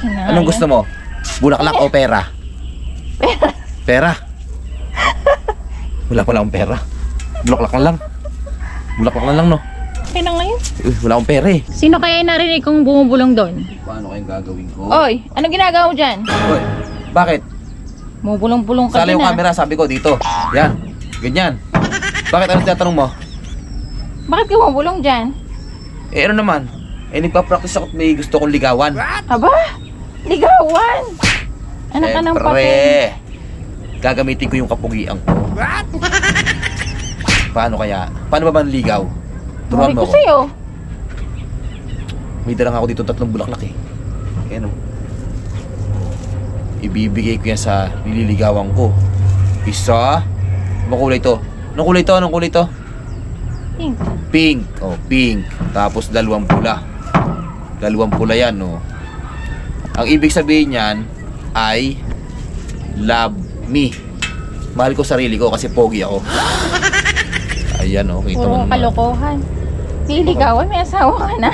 Anong gusto mo? Bulaklak o pera? Pera. Wala pala akong pera. Bulaklak na lang. Bulaklak na lang, no? Okay na ngayon. Wala akong pera eh. Sino kaya yung narinig kong bumubulong doon? Paano kayong gagawin ko? Oy, ano ginagawa mo dyan? Oy, bakit? Bumubulong-bulong ka Sala yung dyan, camera, sabi ko dito. Yan, ganyan. Bakit ano tinatanong mo? Bakit ka bumubulong dyan? Eh ano naman? Eh nagpa-practice ako at may gusto kong ligawan. Aba, ligawan! Anak ka ng papel. Gagamitin ko yung kapugian ko. Paano kaya? Paano ba manligaw? Turuan Mari mo ko ako. sa'yo. May dalang ako dito 3 bulaklak eh. Ayan o. Ibibigay ko yan sa nililigawan ko. Isa. Anong kulay to? Anong kulay to? Anong kulay to? Pink. Pink. Oh, pink. Tapos 2 pula. 2 pula yan, no. Ang ibig sabihin niyan ay love me. Mahal ko sarili ko kasi pogi ako. Ayan, oh. Kita mo Puro naman. kalokohan. Liligawan, may asawa ka na.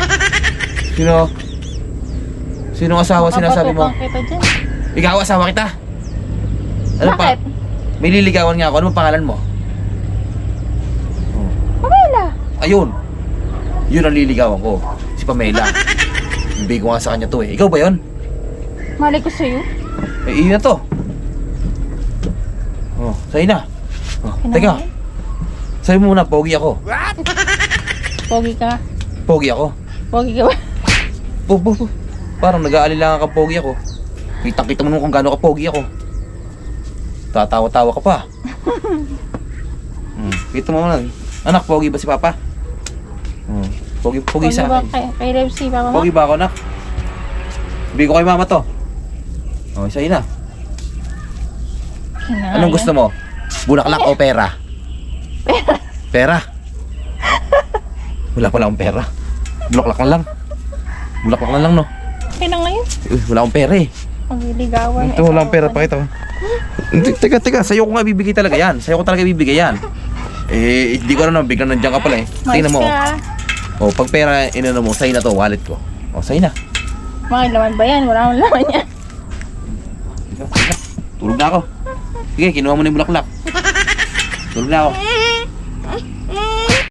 Sino? Sinong asawa sinasabi mo? Papatukan kita dyan. Ikaw, asawa kita. Ano Bakit? May liligawan nga ako. Ano pangalan mo? Oh. Pamela. Ayun. Yun ang liligawan ko. Si Pamela. Ibig ko nga sa kanya to eh. Ikaw ba yun? Mali ko sa'yo. Eh, iyon na to. Oh, sa'yo na. Oh, teka. Sa'yo muna, pogi ako. Pogi ka. Pogi ako. Pogi ka ba? Parang nag-aalala ka pogi ako. Kitang-kita mo naman kung gaano ka pogi ako. Tatawa-tawa ka pa. Kita mo naman. Anak, pogi ba si Papa? Pogi sa ba akin. kay Revsi, papa mo? Pogi ba ako, anak? Bigay ko kay mama to. Oh, sa'yo na. Anong gusto mo? Bulaklak o pera? Pera. Wala pala akong pera. Bulaklak na lang. Bulaklak na lang, no? Okay na ngayon. Wala akong pera eh. Magliligawan. Ito, wala akong pera. Pakita ko. Teka. Sa'yo ko nga bibigay talaga yan. Sa'yo ko talaga bibigay yan. Eh, hindi ko alam na. Biglang nandiyan ka pala eh. Tingnan mo. Oh, pag pera, inano mo, sa'yo na to, wallet ko. Oh, sa'yo na. Mga laman ba yan? Wala akong laman yan. Tulog na ako. Sige, kinuha mo na yung bulaklak. Tulog na ako.